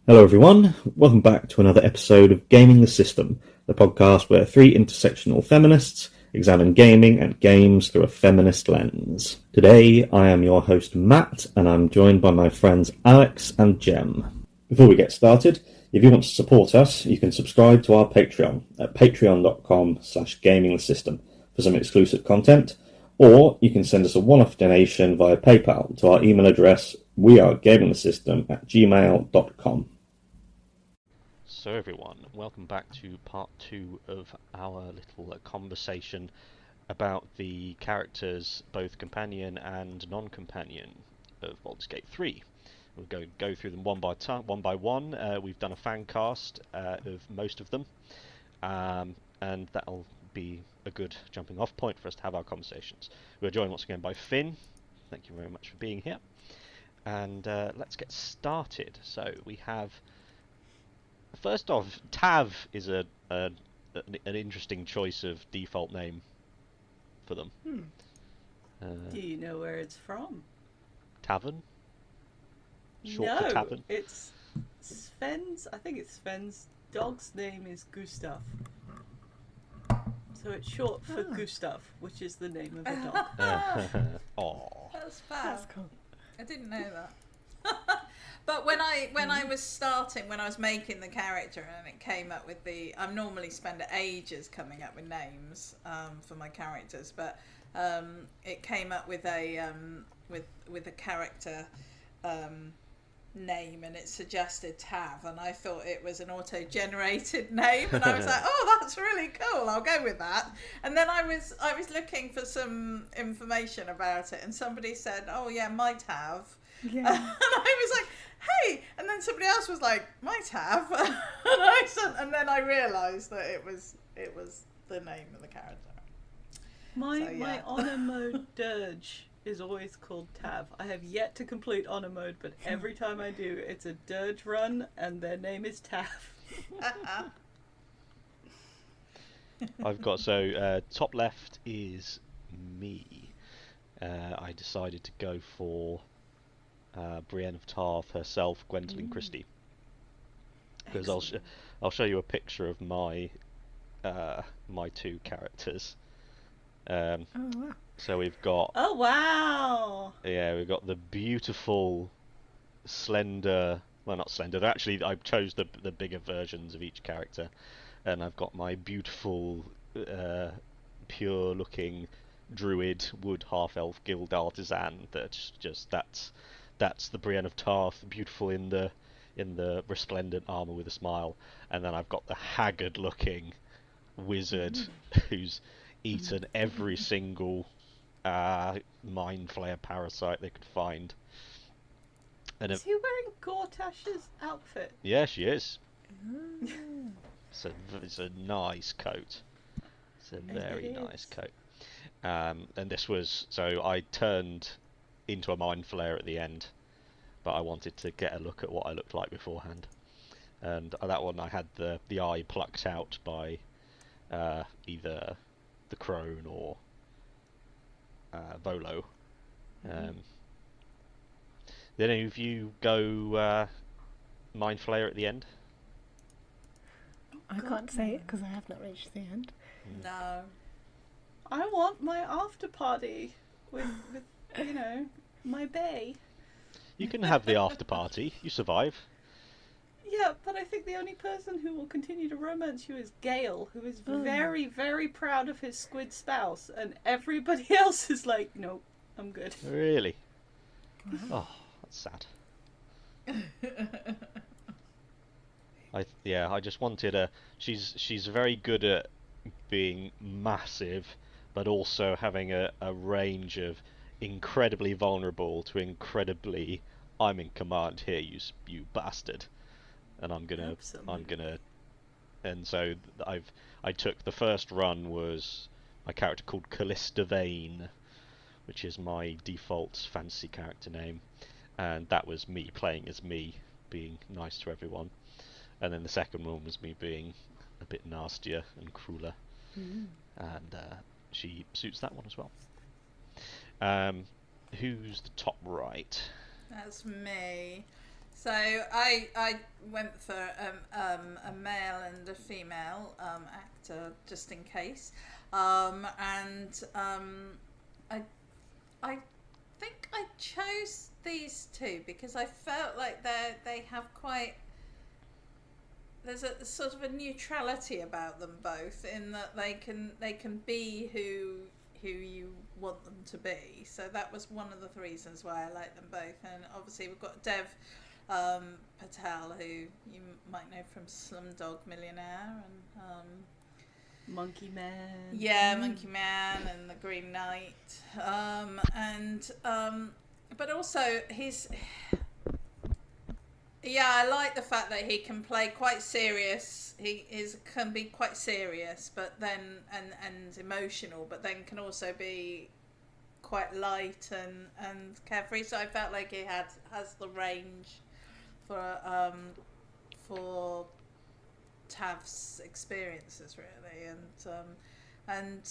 Hello everyone, welcome back to another episode of Gaming the System, the podcast where three intersectional feminists examine gaming and games through a feminist lens. Today I am your host Matt, and I'm joined by my friends Alex and Jem. Before we get started, if you want to support us, you can subscribe to our Patreon at patreon.com/gamingthesystem for some exclusive content, or you can send us a one-off donation via PayPal to our email address wearegamingthesystem@gmail.com. So everyone, welcome back to part 2 of our little conversation about the characters, both companion and non-companion, of Baldur's Gate 3. We'll go through them one by one. We've done a fan cast of most of them, and that'll be a good jumping off point for us to have our conversations. We're joined once again by Finn. Thank you very much for being here. And let's get started. So we have... First off, Tav is an interesting choice of default name for them. Do you know where it's from? Tavern? Short for Tavern? It's Sven's. I think it's Sven's dog's name is Gustav. So it's short for Gustav, which is the name of the dog. Aww. That's fab. That's cool. I didn't know that. But when I was making the character and it came up with I normally spend ages coming up with names for my characters, but it came up with a character name, and it suggested Tav, and I thought it was an auto-generated name, and I was like, oh, that's really cool, I'll go with that. And then I was looking for some information about it, and somebody said, oh yeah, might have. Yeah. And I was like, hey, and then somebody else was like, might have. And then I realised that it was the name of the character. My honor mode dirge is always called Tav. I have yet to complete honor mode, but every time I do, it's a dirge run, and their name is Tav. I've got, top left is me. I decided to go for Brienne of Tarth herself, Gwendolyn Christie, because I'll show you a picture of my my two characters. Oh wow! So we've got we've got the beautiful, slender. Well, not slender. Actually, I chose the bigger versions of each character, and I've got my beautiful, pure-looking druid wood half-elf guild artisan. That's the Brienne of Tarth, beautiful in the resplendent armor with a smile, and then I've got the haggard-looking wizard who's eaten every single mind flayer parasite they could find. And is he wearing Gortash's outfit? Yeah, she is. It's a nice coat. It's a very nice coat. And this was, so I turned into a mind flayer at the end, but I wanted to get a look at what I looked like beforehand. And that one I had the eye plucked out by either the crone or Volo. Did any of you go mind flayer at the end? I can't say it because I have not reached the end. No. I want my after party with my bae. You can have the after party. You survive. Yeah, but I think the only person who will continue to romance you is Gale, who is very, very proud of his squid spouse, and everybody else is like, nope, I'm good. Really? Oh, that's sad. I just wanted she's very good at being massive, but also having a range of incredibly vulnerable to incredibly, I'm in command here, you bastard. And I'm gonna, and so I took the first run was my character called Callista Vane, which is my default fantasy character name, and that was me playing as me, being nice to everyone. And then the second one was me being a bit nastier and crueler, and she suits that one as well. Who's the top right? That's me. So I went for a male and a female actor just in case, and I think I chose these two because I felt like they have quite. There's a sort of a neutrality about them both, in that they can be who you want them to be. So that was one of the reasons why I like them both. And obviously we've got Dev Patel, who you might know from Slumdog Millionaire and Monkey Man. yeah, Monkey Man and The Green Knight, but also he's. Yeah, I like the fact that he can play quite serious. Can be quite serious, but then and emotional, but then can also be quite light and carefree. So I felt like he has the range for Tav's experiences really, and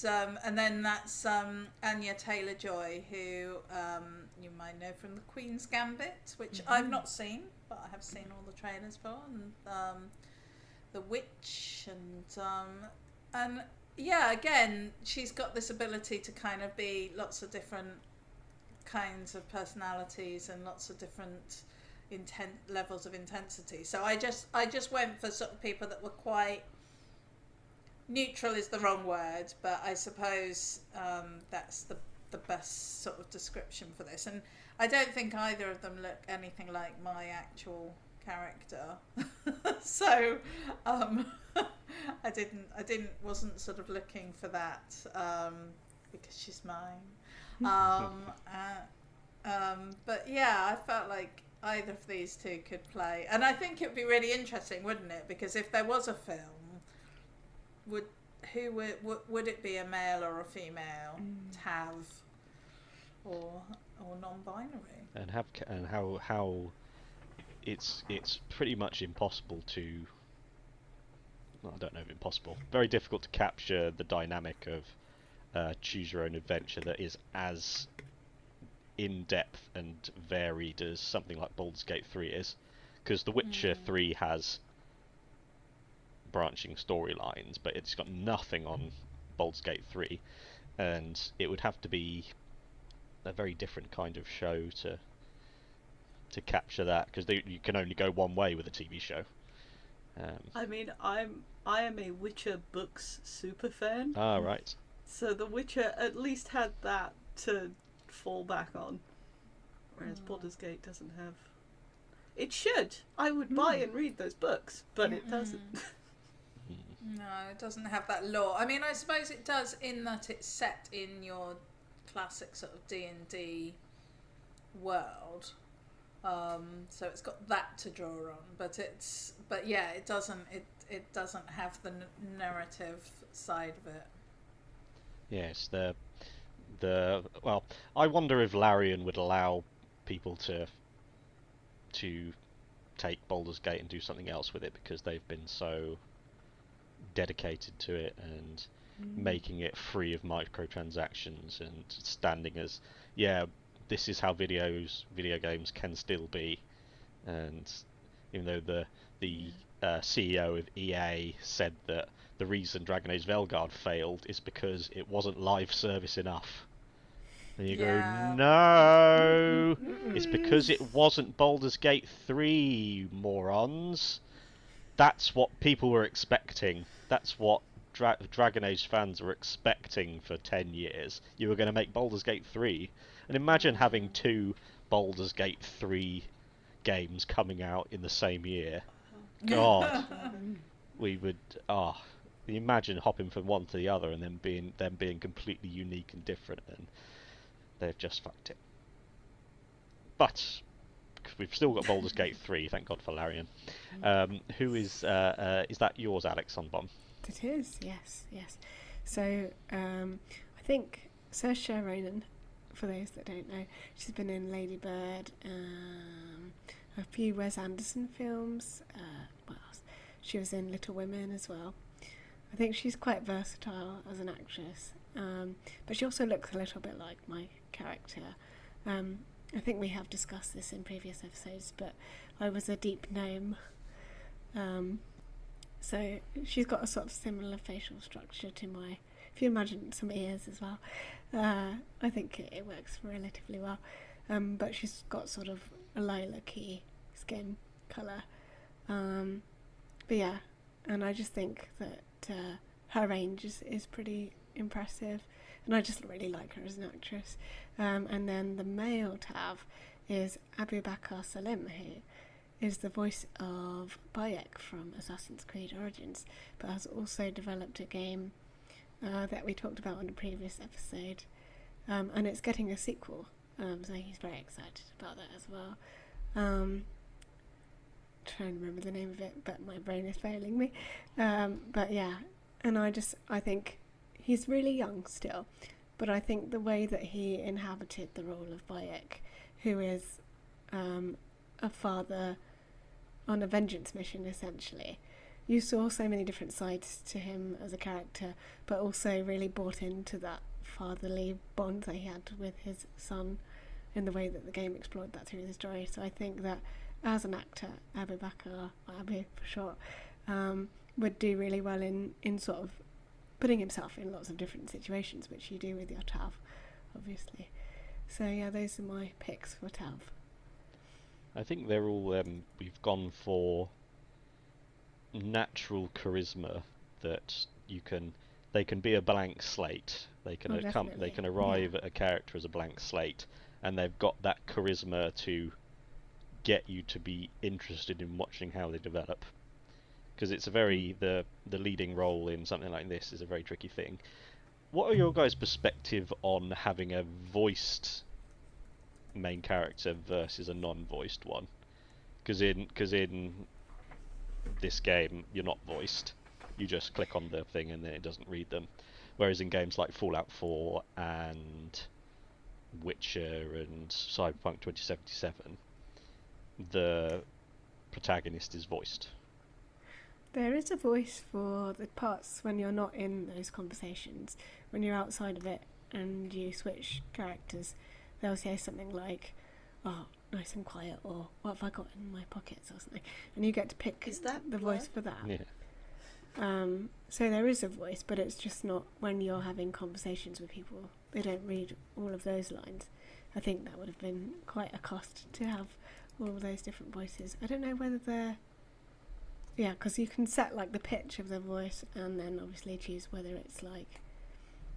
then that's Anya Taylor-Joy, who you might know from The Queen's Gambit, which I've not seen, but I have seen all the trailers for, and The Witch, and yeah, again, she's got this ability to kind of be lots of different kinds of personalities and lots of different levels of intensity. So I just went for sort of people that were quite neutral is the wrong word, but I suppose that's the best sort of description for this. And I don't think either of them look anything like my actual character, so wasn't sort of looking for that because she's mine. But yeah, I felt like either of these two could play, and I think it would be really interesting, wouldn't it? Because if there was a film, would it be a male or a female, Tav, or non-binary? And how it's pretty much impossible to. Well, I don't know if impossible. Very difficult to capture the dynamic of choose your own adventure that is as in depth and varied as something like Baldur's Gate 3 is, because The Witcher 3 has branching storylines, but it's got nothing on Baldur's Gate 3, and it would have to be a very different kind of show to capture that, because you can only go one way with a TV show. I mean, I am a Witcher books super fan. Ah, right. So The Witcher at least had that to fall back on, whereas Baldur's Gate doesn't have. It should. I would buy and read those books, but it doesn't. No, it doesn't have that lore. I mean, I suppose it does in that it's set in your classic sort of D&D world. So it's got that to draw on, but yeah, it doesn't have the narrative side of it. Yes, well, I wonder if Larian would allow people to take Baldur's Gate and do something else with it, because they've been so dedicated to it and making it free of microtransactions and standing as, yeah, this is how video games can still be. And even though the CEO of EA said that the reason Dragon Age Velguard failed is because it wasn't live service enough. And you go, no! It's because it wasn't Baldur's Gate 3, you morons. That's what people were expecting. That's what Dragon Age fans were expecting for 10 years. You were going to make Baldur's Gate 3. And imagine having two Baldur's Gate 3 games coming out in the same year. God. We would... imagine hopping from one to the other and then being completely unique and different, and they've just fucked it. But we've still got Baldur's Gate 3, thank God for Larian. Who is that yours, Alex, on Bomb? It is, yes. So I think Saoirse Ronan, for those that don't know, she's been in Lady Bird, a few Wes Anderson films. What else? She was in Little Women as well. I think she's quite versatile as an actress, but she also looks a little bit like my character. I think we have discussed this in previous episodes, but I was a deep gnome. So she's got a sort of similar facial structure to my, if you imagine some ears as well, I think it works relatively well. But she's got sort of a lilac-y skin colour. But yeah, and I just think that her range is pretty impressive, and I just really like her as an actress. And then the male Tav is Abu Bakr Salim, who is the voice of Bayek from Assassin's Creed Origins, but has also developed a game that we talked about in a previous episode, and it's getting a sequel, so he's very excited about that as well. Trying to remember the name of it, but my brain is failing me. But yeah, and I think he's really young still, but I think the way that he inhabited the role of Bayek, who is a father on a vengeance mission, essentially. You saw so many different sides to him as a character, but also really bought into that fatherly bond that he had with his son in the way that the game explored that through the story. So I think that as an actor, Abu Bakr, or Abu for short, would do really well in sort of putting himself in lots of different situations, which you do with your Tav, obviously. So yeah, those are my picks for Tav. I think they're all, we've gone for natural charisma that they can be a blank slate. They can they can arrive at a character as a blank slate, and they've got that charisma to get you to be interested in watching how they develop. Because it's a very, the leading role in something like this is a very tricky thing. What are your guys' perspective on having a voiced main character versus a non-voiced one? Because in this game you're not voiced, you just click on the thing and then it doesn't read them, whereas in games like Fallout 4 and Witcher and Cyberpunk 2077 the protagonist is voiced. There is a voice for the parts when you're not in those conversations. When you're outside of it and you switch characters, they'll say something like, "Oh, nice and quiet," or "What have I got in my pockets?" or something. And you get to pick the voice for that. Yeah. So there is a voice, but it's just not when you're having conversations with people. They don't read all of those lines. I think that would have been quite a cost to have all of those different voices. I don't know whether they're... Yeah, because you can set like the pitch of the voice and then obviously choose whether it's like...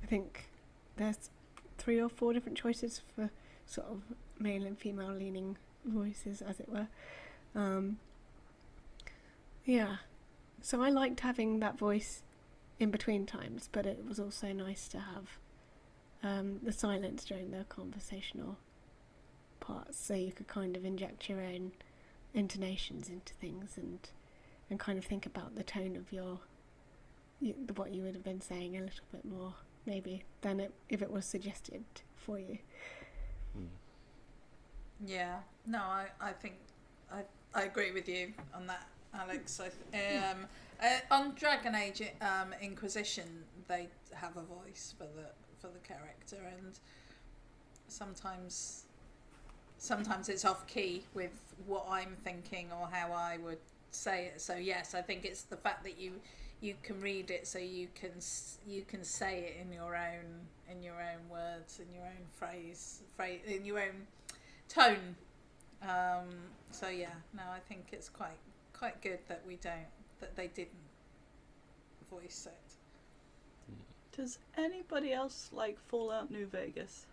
I think there's 3 or 4 different choices for sort of male and female leaning voices, as it were. Yeah. So I liked having that voice in between times, but it was also nice to have the silence during the conversational parts, so you could kind of inject your own intonations into things and kind of think about the tone of what you would have been saying a little bit more, maybe, than if it was suggested for you. Yeah, no, I think I agree with you on that, Alex. On Dragon Age Inquisition, they have a voice for the character, and sometimes it's off key with what I'm thinking or how I would say it. So yes, I think it's the fact that you can read it, so you can say it in your own words, in your own phrase, in your own tone. So yeah, no, I think it's quite good that they didn't voice it. Does anybody else like Fallout New Vegas?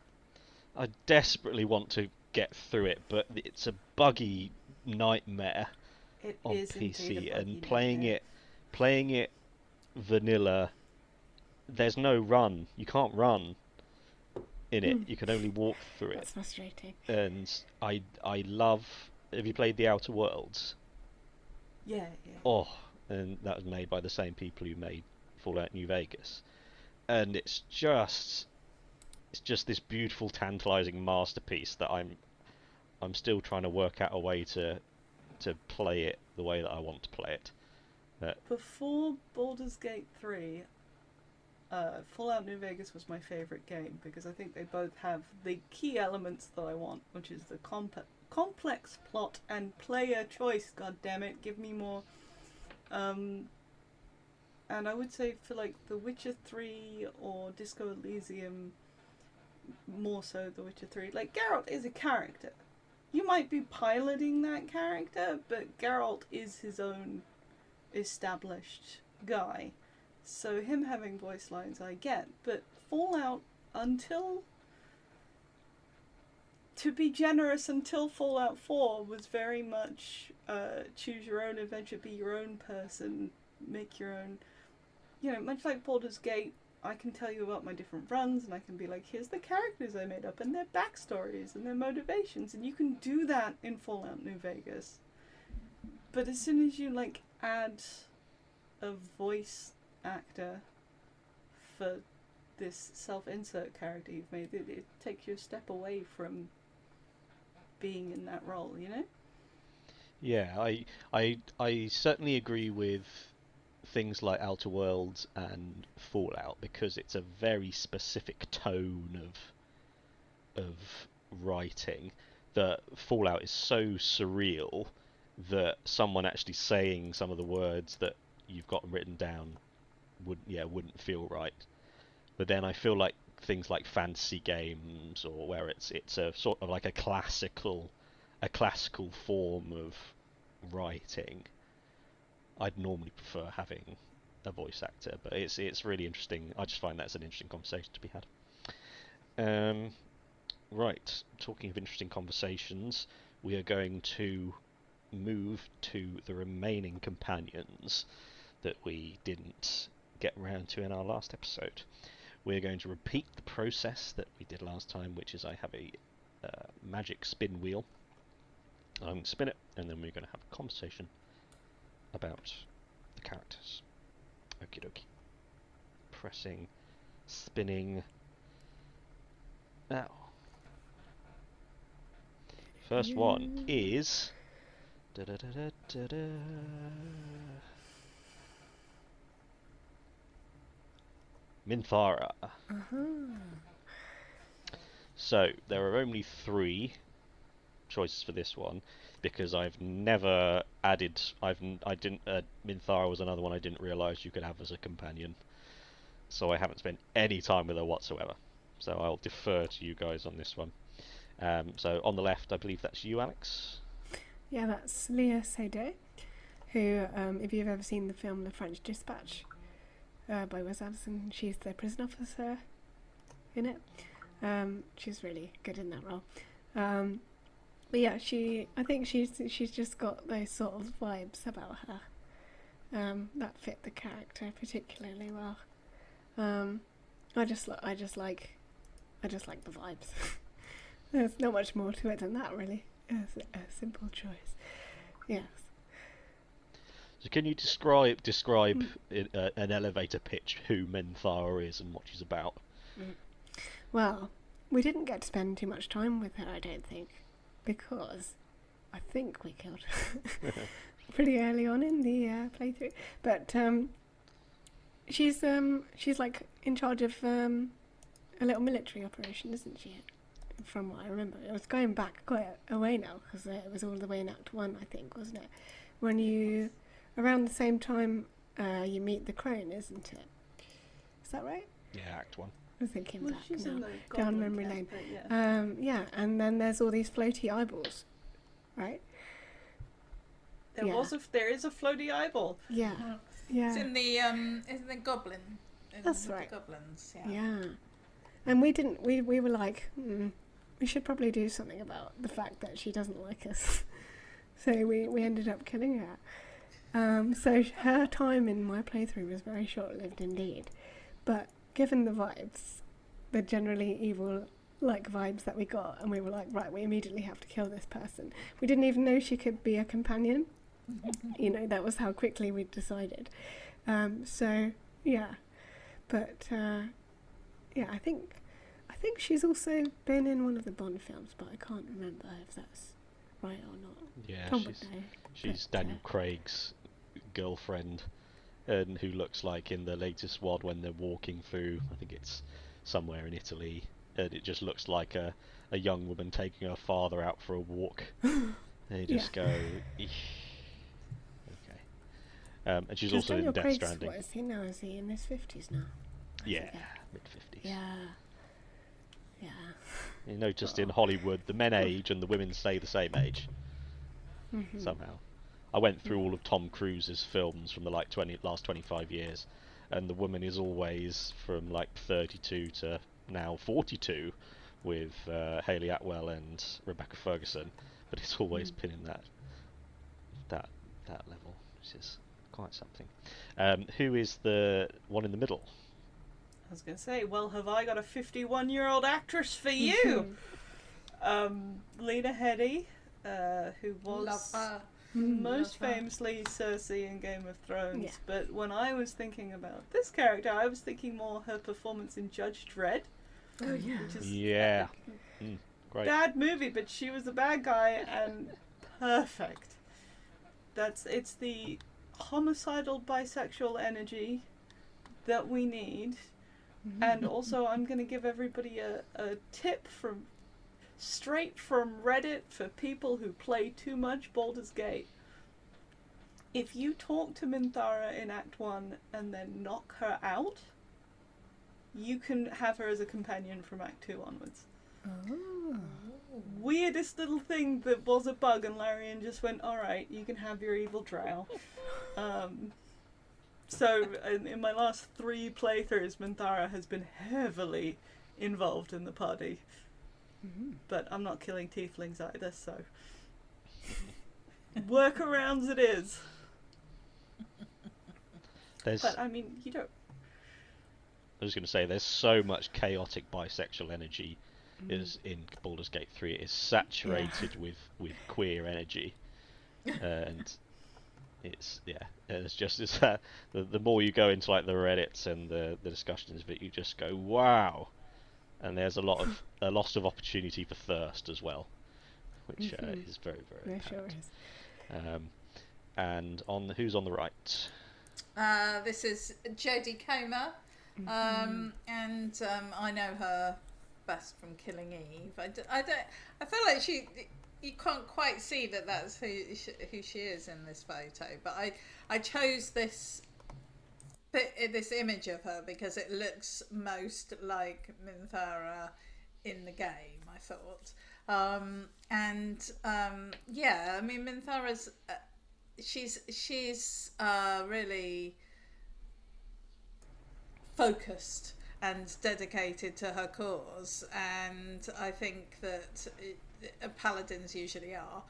I desperately want to get through it, but it's a buggy nightmare on PC, and playing it vanilla, there's no run. You can't run in it. You can only walk through it. That's frustrating. And I love... Have you played The Outer Worlds? Yeah. Oh, and that was made by the same people who made Fallout New Vegas. And it's just this beautiful, tantalizing masterpiece that I'm still trying to work out a way to play it the way that I want to play it. Before Baldur's Gate 3, Fallout New Vegas was my favourite game, because I think they both have the key elements that I want, which is the complex plot and player choice. God damn it, give me more. And I would say for like The Witcher 3 or Disco Elysium, more so The Witcher 3. Like, Geralt is a character. You might be piloting that character, but Geralt is his own established guy. So him having voice lines I get, but Fallout, to be generous, until Fallout 4 was very much choose your own adventure, be your own person, make your own, much like Baldur's Gate. I can tell you about my different runs, and I can be like, here's the characters I made up, and their backstories, and their motivations, and you can do that in Fallout New Vegas. But as soon as you, like, add a voice actor for this self-insert character you've made, it takes you a step away from being in that role, Yeah, I certainly agree with things like Outer Worlds and Fallout, because it's a very specific tone of writing that Fallout is so surreal that someone actually saying some of the words that you've got written down wouldn't feel right. But then I feel like things like fantasy games, or where it's a sort of like a classical form of writing, I'd normally prefer having a voice actor, but it's really interesting. I just find that's an interesting conversation to be had. Right, talking of interesting conversations, we are going to move to the remaining companions that we didn't get round to in our last episode. We're going to repeat the process that we did last time, which is I have a magic spin wheel. I'm going to spin it, and then we're going to have a conversation about the characters. Okie dokie. Pressing, spinning. Now, first one is Minthara. So there are only 3 choices for this one, because I've never added. Minthara was another one I didn't realise you could have as a companion, so I haven't spent any time with her whatsoever. So I'll defer to you guys on this one. So on the left, I believe that's you, Alex. Yeah, that's Leah Seydoux, who, if you've ever seen the film The French Dispatch by Wes Anderson, she's the prison officer in it. She's really good in that role. But yeah, I think she's just got those sort of vibes about her that fit the character particularly well. I just like the vibes. There's not much more to it than that, really. It's a simple choice. Yes. So can you describe in an elevator pitch who Minthara is and what she's about? Well, we didn't get to spend too much time with her, I don't think, because I think we killed her pretty early on in the playthrough. But she's like in charge of a little military operation, isn't she? From what I remember, it was going back quite a way now, because it was all the way in Act 1, I think, wasn't it? When you, around the same time, you meet the crone, isn't it? Is that right? Yeah, Act 1. I'm thinking Well, back she's now, in the down Goblin memory camp, lane. but yeah. Yeah, and then there's all these floaty eyeballs, right? There is a floaty eyeball. Yeah, yeah. It's in the goblin. That's right. The goblins. Yeah, and we were like, we should probably do something about the fact that she doesn't like us. So we ended up killing her. So her time in my playthrough was very short-lived indeed. But given the vibes, the generally evil-like vibes that we got, and we were like, right, we immediately have to kill this person. We didn't even know she could be a companion. That was how quickly we decided. So, yeah. But, yeah, I think she's also been in one of the Bond films, but I can't remember if that's right or not. Yeah, Tom would know, she's but, Daniel Craig's girlfriend, and who looks like in the latest one when they're walking through, I think it's somewhere in Italy, and it just looks like a young woman taking her father out for a walk. And you just go, eesh. Okay. And she's also in Daniel Death Craig's, Stranding. what is he now? Is he in his 50s now? Yeah, mid-50s. Yeah. You noticed in Hollywood, the men age and the women stay the same age. Somehow. I went through all of Tom Cruise's films from the last 25 years, and the woman is always from like 32 to now 42 with Hayley Atwell and Rebecca Ferguson, but it's always been in that level, which is quite something. Who is the one in the middle? I was going to say, well, have I got a 51-year-old actress for you? Lena Headey, who was most famously Cersei in Game of Thrones. But when I was thinking about this character, I was thinking more her performance in Judge Dredd. Oh, yeah. Which is Great. bad movie, but she was the bad guy and perfect. It's the homicidal bisexual energy that we need. And also, I'm going to give everybody a tip straight from Reddit for people who play too much Baldur's Gate. If you talk to Minthara in Act 1 and then knock her out, you can have her as a companion from Act 2 onwards. Oh. Weirdest little thing that was a bug, and Larian just went, alright, you can have your evil drow. So, in my last 3 playthroughs, Minthara has been heavily involved in the party. But I'm not killing tieflings either, so... workarounds it is. But, I mean, you don't... I was going to say, there's so much chaotic bisexual energy is in Baldur's Gate 3. It is saturated with queer energy. And... it's the more you go into like the Reddits and the discussions of it, you just go wow, and there's a loss of opportunity for thirst as well, which is very very apparent. Sure is. And who's on the right? This is Jodie Comer, and I know her best from Killing Eve. I feel like you can't quite see that that's who she is in this photo, but I chose this image of her because it looks most like Minthara in the game, I thought. I mean, Minthara's she's really focused and dedicated to her cause, and I think that paladins usually are,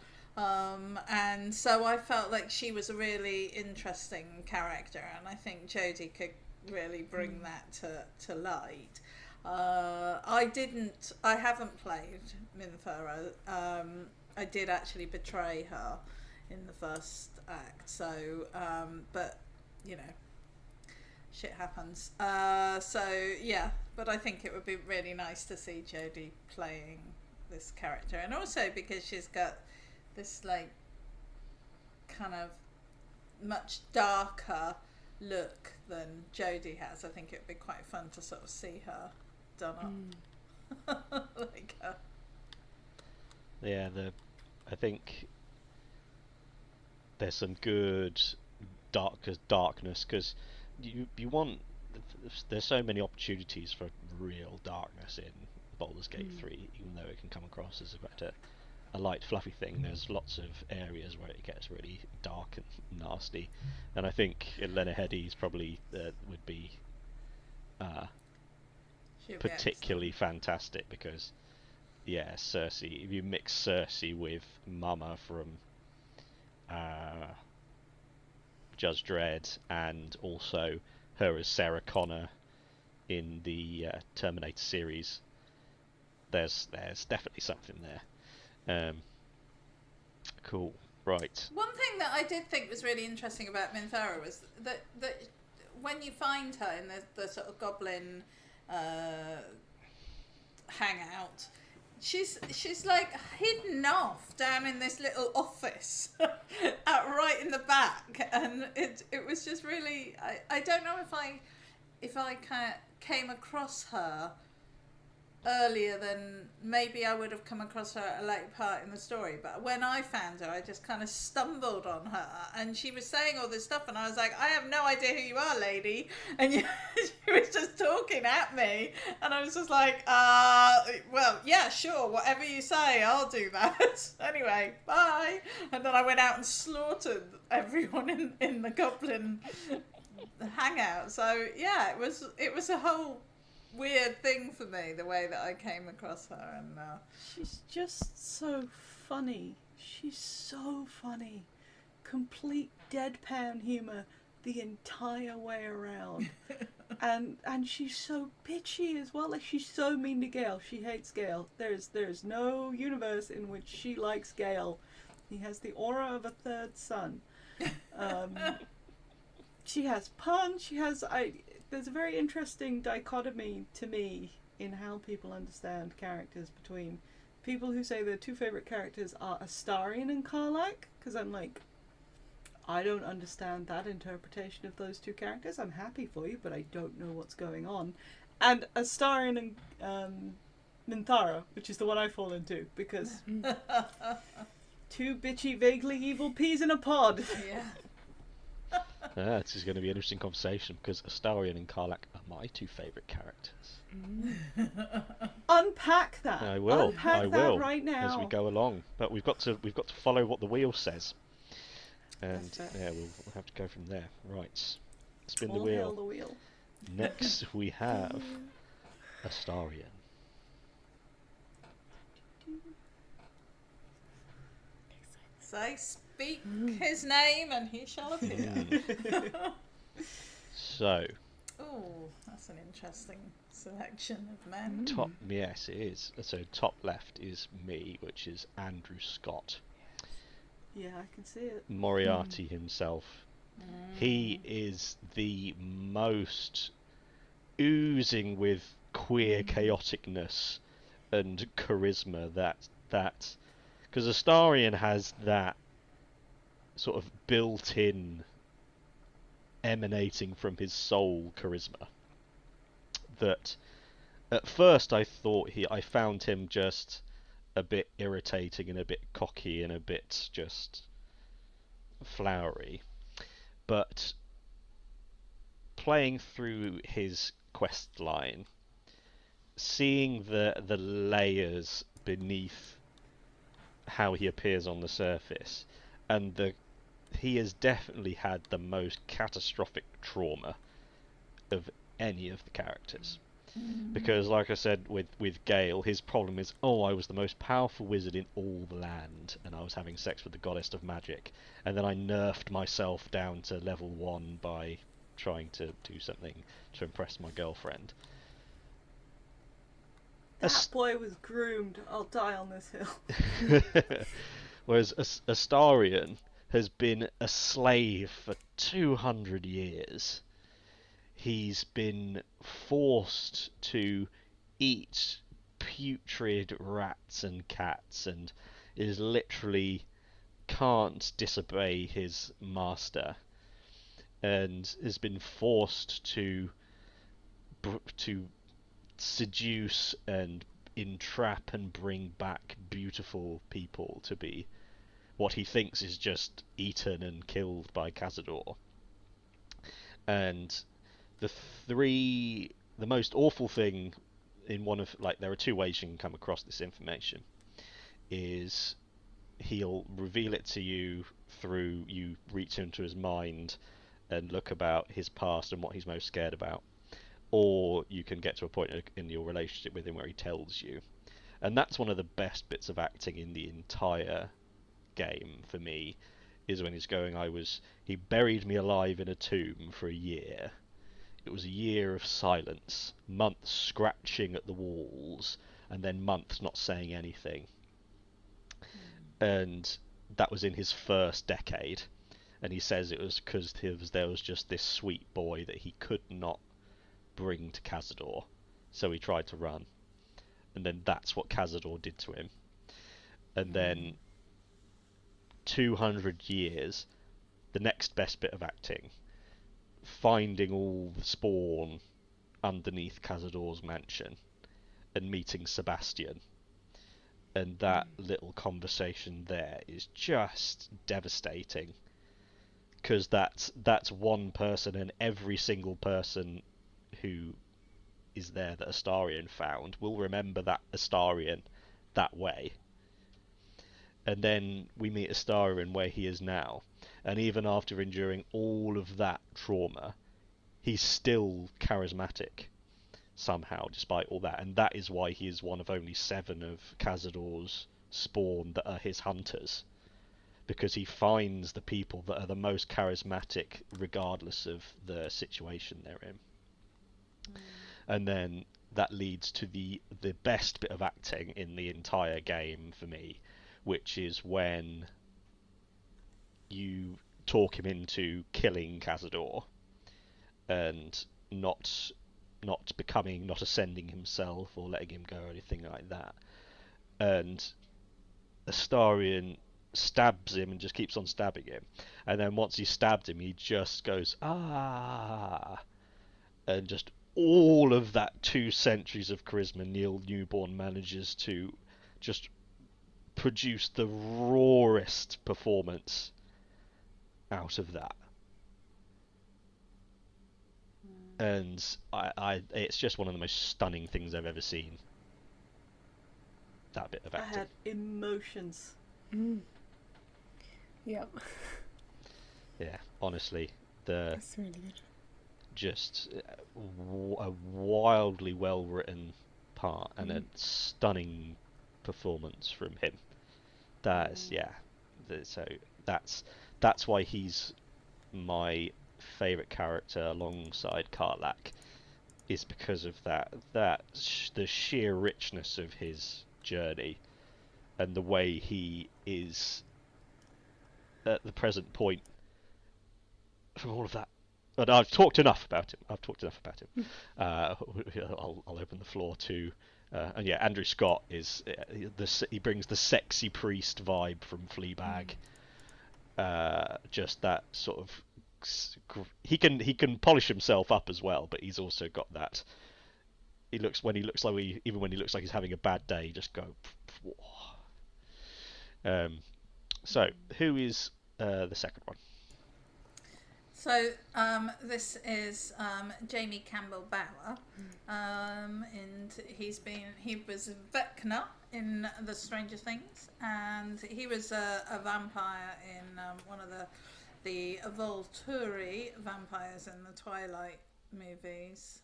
and so I felt like she was a really interesting character, and I think Jodie could really bring that to light. I haven't played Minthara. I did actually betray her in the first act, so but you know, shit happens. But I think it would be really nice to see Jodie playing this character, and also because she's got this like kind of much darker look than Jodie has. I think it would be quite fun to sort of see her done up like her. Yeah, I think there's some good darkness, because you want, there's so many opportunities for real darkness in Baldur's Gate 3, even though it can come across as a light fluffy thing. There's lots of areas where it gets really dark and nasty, and I think Lena Headey's probably would be particularly fantastic, because Cersei, if you mix Cersei with Mama from Judge Dredd, and also her as Sarah Connor in the Terminator series, there's definitely something there. Cool. Right. One thing that I did think was really interesting about Minthara was that when you find her in the sort of goblin hangout, she's like hidden off down in this little office right in the back, and it was just really, I don't know if I came across her earlier, then maybe I would have come across her at a later part in the story. But when I found her, I just kind of stumbled on her, and she was saying all this stuff, and I was like, I have no idea who you are, lady. And she was just talking at me, and I was just like, well, yeah, sure, whatever you say, I'll do that. Anyway, bye. And then I went out and slaughtered everyone in the goblin hangout. So yeah, it was a whole weird thing for me, the way that I came across her. And she's just so funny. She's so funny. Complete deadpan humor the entire way around. and she's so bitchy as well. Like, she's so mean to Gale. She hates Gale. There's no universe in which she likes Gale. He has the aura of a third son. She has punch. She has there's a very interesting dichotomy to me in how people understand characters between people who say their two favourite characters are Astarion and Karlach, because I'm like, I don't understand that interpretation of those two characters. I'm happy for you, but I don't know what's going on. And Astarion and Minthara, which is the one I fall into, because two bitchy, vaguely evil peas in a pod. yeah. This is going to be an interesting conversation, because Astarion and Karlach are my two favourite characters. Unpack that. I will. Unpack that right now as we go along. But we've got to follow what the wheel says, and yeah, we'll have to go from there. Right, spin the All wheel. hail the wheel. Next we have Astarion. Say, speak his name and he shall appear. So. Oh, that's an interesting selection of men. Top, yes, it is. So top left is me, which is Andrew Scott. Yeah, I can see it. Moriarty himself. He is the most oozing with queer chaoticness and charisma that because Astarion has that sort of built-in, emanating from his soul charisma that at first I found him just a bit irritating and a bit cocky and a bit just flowery, but playing through his quest line, seeing the layers beneath how he appears on the surface, and he has definitely had the most catastrophic trauma of any of the characters. Because, like I said, with Gale, his problem is, I was the most powerful wizard in all the land, and I was having sex with the goddess of magic, and then I nerfed myself down to level 1 by trying to do something to impress my girlfriend. That boy was groomed. I'll die on this hill. Whereas Astarion has been a slave for 200 years. He's been forced to eat putrid rats and cats, and is literally can't disobey his master, and has been forced to seduce and entrap and bring back beautiful people to be what he thinks is just eaten and killed by Cazador. And the most awful thing in one of, like, there are two ways you can come across this information, is he'll reveal it to you through you reach into his mind and look about his past and what he's most scared about, or you can get to a point in your relationship with him where he tells you. And that's one of the best bits of acting in the entire game for me, is when he's going, he buried me alive in a tomb for a year. It was a year of silence, months scratching at the walls, and then months not saying anything. And that was in his first decade. And he says it was because there was just this sweet boy that he could not bring to Cazador, so he tried to run. And then that's what Cazador did to him. And then 200 years, the next best bit of acting, finding all the spawn underneath Cazador's mansion and meeting Sebastian. And that little conversation there is just devastating, because that's one person, and every single person who is there that Astarion found will remember that Astarion that way. And then we meet Astarion where he is now, and even after enduring all of that trauma, he's still charismatic somehow, despite all that. And that is why he is one of only 7 of Cazador's spawn that are his hunters, because he finds the people that are the most charismatic regardless of the situation they're in. And then that leads to the best bit of acting in the entire game for me, which is when you talk him into killing Cazador and not ascending himself or letting him go or anything like that. And Astarion stabs him and just keeps on stabbing him. And then once he stabbed him, he just goes, ah, and just all of that 2 centuries of charisma Neil Newborn manages to just produce the rawest performance out of that. And it's just one of the most stunning things I've ever seen. That bit of acting. I had emotions. Yep. Yeah, honestly, That's really good. just a wildly well written part and a stunning performance from him. So that's why he's my favourite character alongside Karlak, is because of the sheer richness of his journey and the way he is at the present point from all of that. But I've talked enough about him. I'll open the floor to and yeah, Andrew Scott is he brings the sexy priest vibe from Fleabag. Just that sort of, he can polish himself up as well, but he's also got that. When he looks like he's having a bad day, just go. So who is the second one? So this is Jamie Campbell Bower, and he was Vecna in The Stranger Things, and he was a vampire in one of the Volturi vampires in the Twilight movies,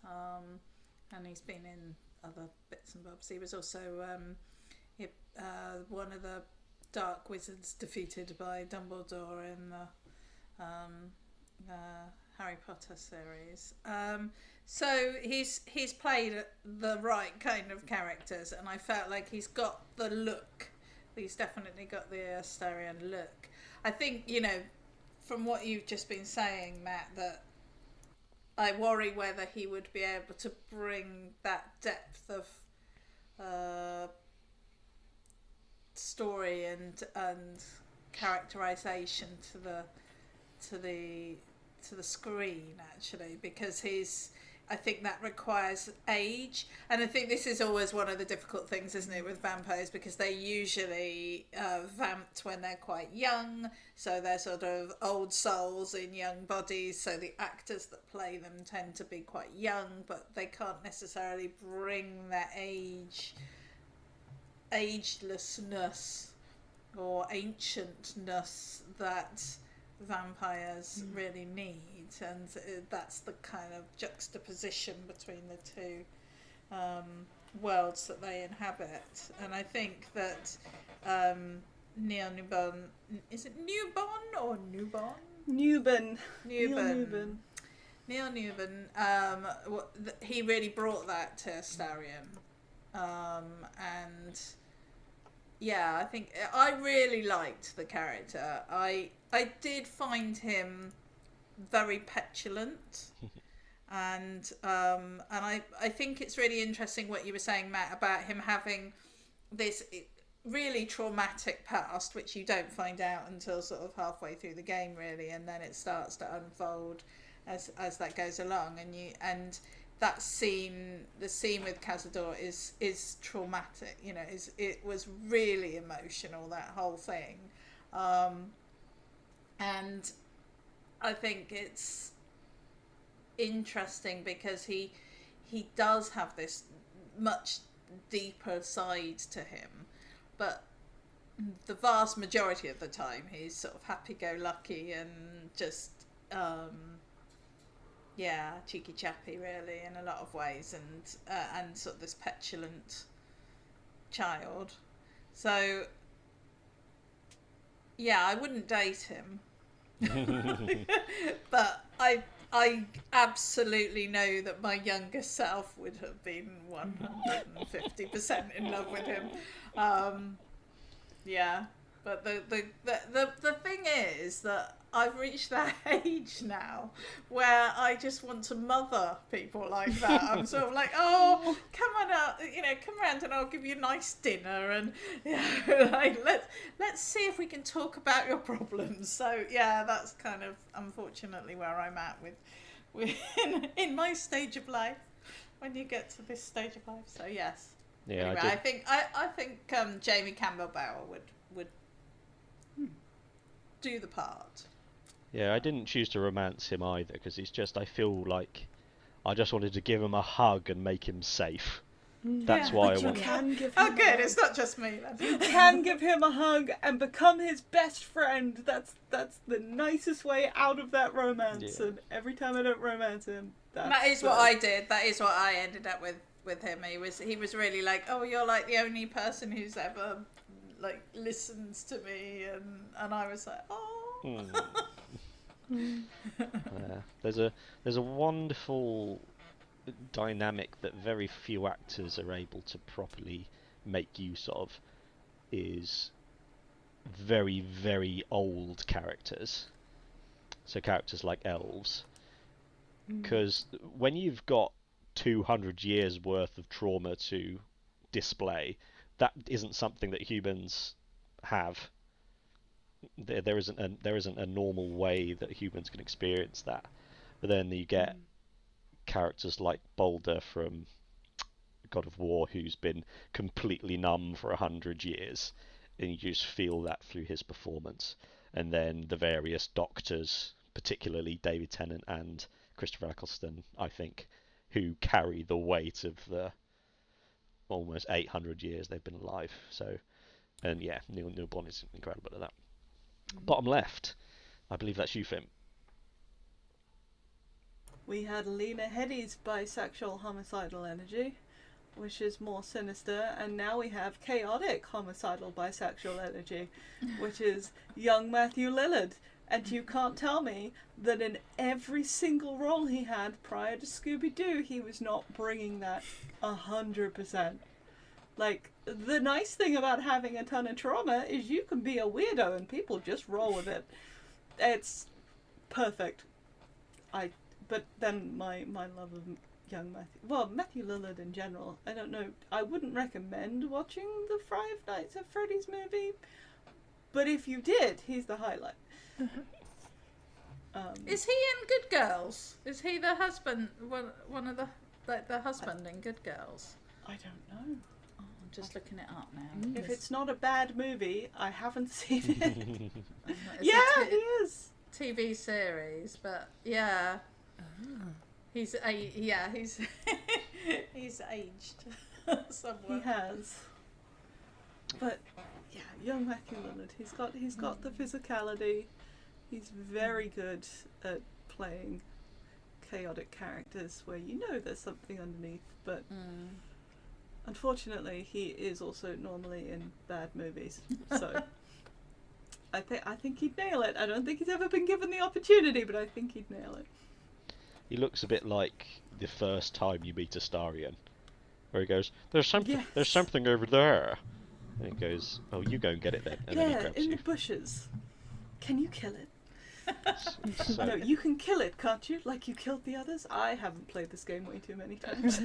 and he's been in other bits and bobs. He was also one of the Dark Wizards defeated by Dumbledore in the Harry Potter series. So he's played the right kind of characters, and I felt like he's got the look. He's definitely got the Astarion look. I think, from what you've just been saying, Matt, that I worry whether he would be able to bring that depth of story and characterization to the screen, actually, because I think that requires age, and I think this is always one of the difficult things, isn't it, with vampires, because they usually vamped when they're quite young, so they're sort of old souls in young bodies, so the actors that play them tend to be quite young, but they can't necessarily bring their agelessness or ancientness that vampires really need, and that's the kind of juxtaposition between the two worlds that they inhabit. And I think that Neil Newborn, is it Newborn or Newborn? Newborn. Neil Newborn, he really brought that to Astarion, and yeah, I think I really liked the character. I did find him very petulant, and I think it's really interesting what you were saying, Matt, about him having this really traumatic past, which you don't find out until sort of halfway through the game, really, and then it starts to unfold as that goes along, and that scene, the scene with Cazador is traumatic. You know, it was really emotional, that whole thing, and I think it's interesting because he does have this much deeper side to him, but the vast majority of the time he's sort of happy-go-lucky and just cheeky chappy really in a lot of ways, and sort of this petulant child. So yeah, I wouldn't date him. But I absolutely know that my younger self would have been 150% in love with him. Yeah, but the thing is that I've reached that age now where I just want to mother people like that. I'm sort of like, oh, come on out, come around and I'll give you a nice dinner, and like, let's see if we can talk about your problems. So yeah, that's kind of unfortunately where I'm at with in my stage of life, when you get to this stage of life. So yes. Yeah, anyway, I think Jamie Campbell Bower would do the part. Yeah, I didn't choose to romance him either, because he's just, I feel like I just wanted to give him a hug and make him safe. That's why I You wanted. can give him Oh, a good. hug. It's not just me then. You can give him a hug and become his best friend. That's the nicest way out of that romance. Yeah. And every time I don't romance him, That is what I did. That is what I ended up with him. He was really like, oh, you're like the only person who's ever like listens to me, and I was like, oh. There's a wonderful dynamic that very few actors are able to properly make use of, is very, very old characters. So characters like elves. Because when you've got 200 years worth of trauma to display, that isn't something that humans have. There isn't a normal way that humans can experience that. But then you get characters like Baldur from God of War, who's been completely numb for 100 years, and you just feel that through his performance. And then the various doctors, particularly David Tennant and Christopher Eccleston, I think, who carry the weight of the almost 800 years they've been alive. So, and yeah, Neil Bond is incredible at that. Bottom left, I believe that's you, Fim. We had Lena Headey's bisexual homicidal energy, which is more sinister, and now we have chaotic homicidal bisexual energy, which is young Matthew Lillard. And you can't tell me that in every single role he had prior to Scooby-Doo, he was not bringing that 100%. Like, the nice thing about having a ton of trauma is you can be a weirdo and people just roll with it. It's perfect. But then my love of young Matthew Lillard in general, I don't know, I wouldn't recommend watching the Five Nights at Freddy's movie, but if you did, he's the highlight. Is he in Good Girls? Is he the husband? One of the husband in Good Girls? I don't know. Oh, I'm just looking it up now. If it's not a bad movie, I haven't seen it. It's Yeah, he is. TV series, but yeah. He's he's aged somewhat. He has. But yeah, young Matthew Lillard, he's got the physicality. He's very good at playing chaotic characters where you know there's something underneath, but unfortunately he is also normally in bad movies. So I think he'd nail it. I don't think he's ever been given the opportunity, but I think he'd nail it. He looks a bit like the first time you meet Astarion, where he goes, "There's something over there," and he goes, "Oh, you go and get it then," and then he grabs in you. the bushes. Can you kill it? So, No, you can kill it, can't you? Like you killed the others? I haven't played this game way too many times.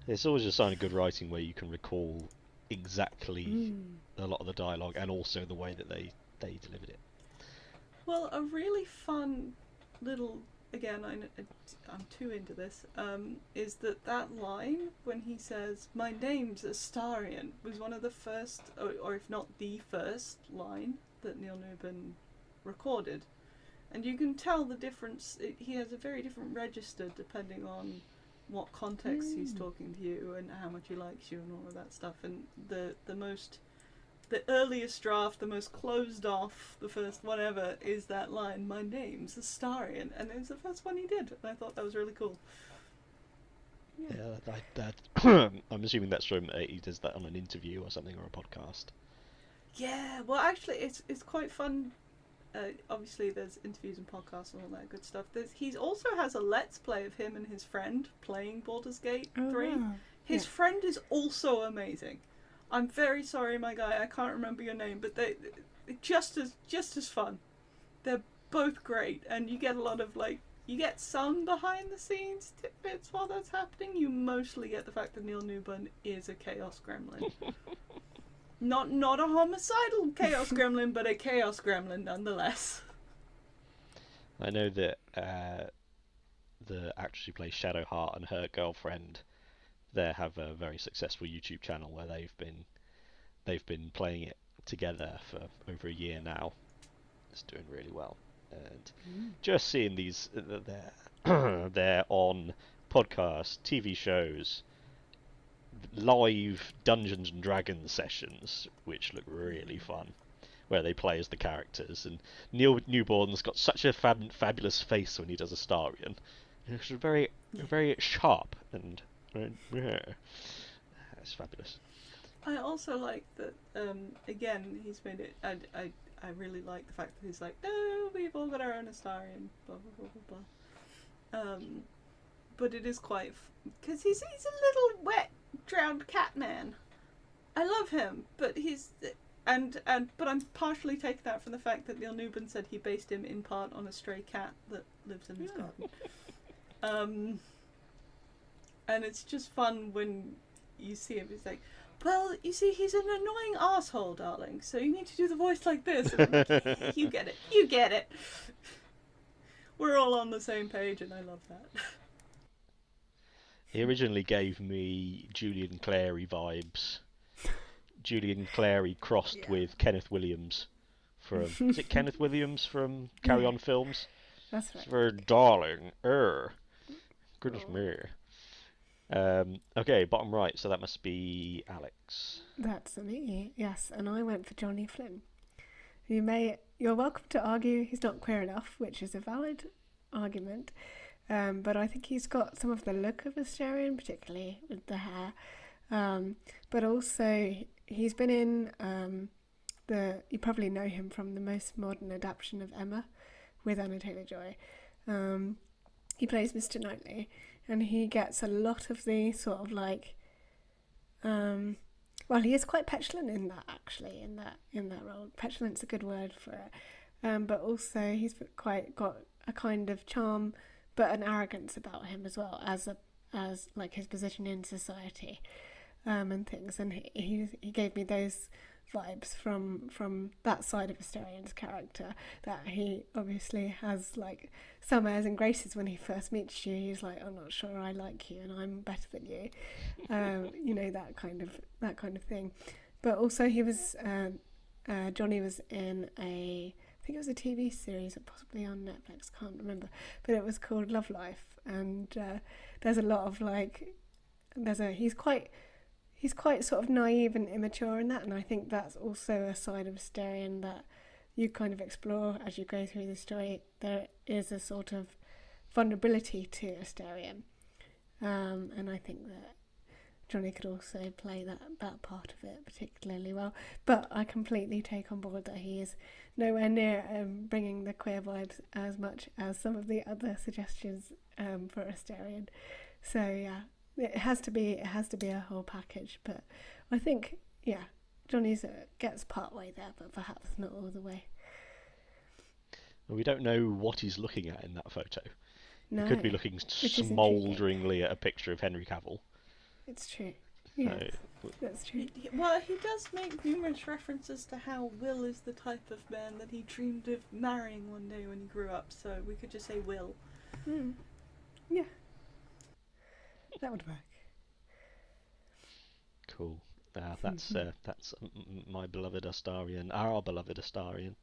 it's always a sign of good writing where you can recall exactly a lot of the dialogue and also the way that they delivered it. Well, a really fun little again, I'm too into this, is that line when he says, "My name's Astarion," was one of the first, or if not the first line that Neil Newbern recorded. And you can tell the difference. He has a very different register depending on what context he's talking to you and how much he likes you and all of that stuff. And the earliest draft, the most closed off, the first whatever, is that line, "My name's Astarion," and it was the first one he did, and I thought that was really cool. Yeah, I'm assuming that's from he does that on an interview or something, or a podcast. Yeah, well, actually, it's quite fun. Obviously, there's interviews and podcasts and all that good stuff. He also has a Let's Play of him and his friend playing Baldur's Gate 3. Wow. His friend is also amazing. I'm very sorry, my guy, I can't remember your name, but they're just as fun. They're both great, and you get a lot of, like, you get some behind the scenes tidbits while that's happening. You mostly get the fact that Neil Newbern is a chaos gremlin. Not a homicidal chaos gremlin, but a chaos gremlin nonetheless. I know that the actress who plays Shadowheart and her girlfriend there have a very successful YouTube channel where they've been playing it together for over a year now. It's doing really well, and just seeing these they're on podcasts, TV shows, live Dungeons and Dragons sessions, which look really fun, where they play as the characters. And Neil Newborn's got such a fabulous face when he does Astarion. It's very sharp and it's fabulous. I also like that. Again, he's made it. I really like the fact that he's like, no, we've all got our own Astarion, blah blah blah blah blah. But it is quite because he's a little wet, drowned cat man. I love him, but but I'm partially taking that from the fact that Neil Newbern said he based him in part on a stray cat that lives in his garden. And it's just fun when you see him. It's like, well, you see, he's an annoying asshole, darling. So you need to do the voice like this. And I'm like, you get it. You get it. We're all on the same page, and I love that. He originally gave me Julian Clary vibes. Julian Clary crossed with Kenneth Williams from... Is it Kenneth Williams from Carry On Films? That's right. For darling. Goodness me. Okay, bottom right, so that must be Alex. That's me, yes, and I went for Johnny Flynn. You're welcome to argue he's not queer enough, which is a valid argument, but I think he's got some of the look of Astarion, particularly with the hair, but also he's been in you probably know him from the most modern adaptation of Emma with Anna Taylor-Joy. He plays Mr. Knightley, and he gets a lot of the sort of like, well, he is quite petulant in that, actually, in that role. Petulant's a good word for it, but also he's quite got a kind of charm, but an arrogance about him as well, as like his position in society, and things. And he gave me those vibes from that side of Astarion's character, that he obviously has like some airs and graces when he first meets you. He's like, I'm not sure I like you and I'm better than you, you know, that kind of thing. But also he was Johnny was in I think it was a TV series, or possibly on Netflix, can't remember, but it was called Love Life, and there's a lot of like he's quite sort of naive and immature in that, and I think that's also a side of Astarion that you kind of explore as you go through the story. There is a sort of vulnerability to Astarion, and I think that Johnny could also play that part of it particularly well. But I completely take on board that he is nowhere near bringing the queer vibes as much as some of the other suggestions for Astarion. So yeah. It has to be a whole package, but I think, yeah, Johnny's gets part way there, but perhaps not all the way. Well, we don't know what he's looking at in that photo. No, he could be looking smoulderingly at a picture of Henry Cavill. It's true. Yes, that's true. Well, he does make numerous references to how Will is the type of man that he dreamed of marrying one day when he grew up, so we could just say Will. Yeah, that would work. Cool. That's my beloved Astarion, our beloved Astarion.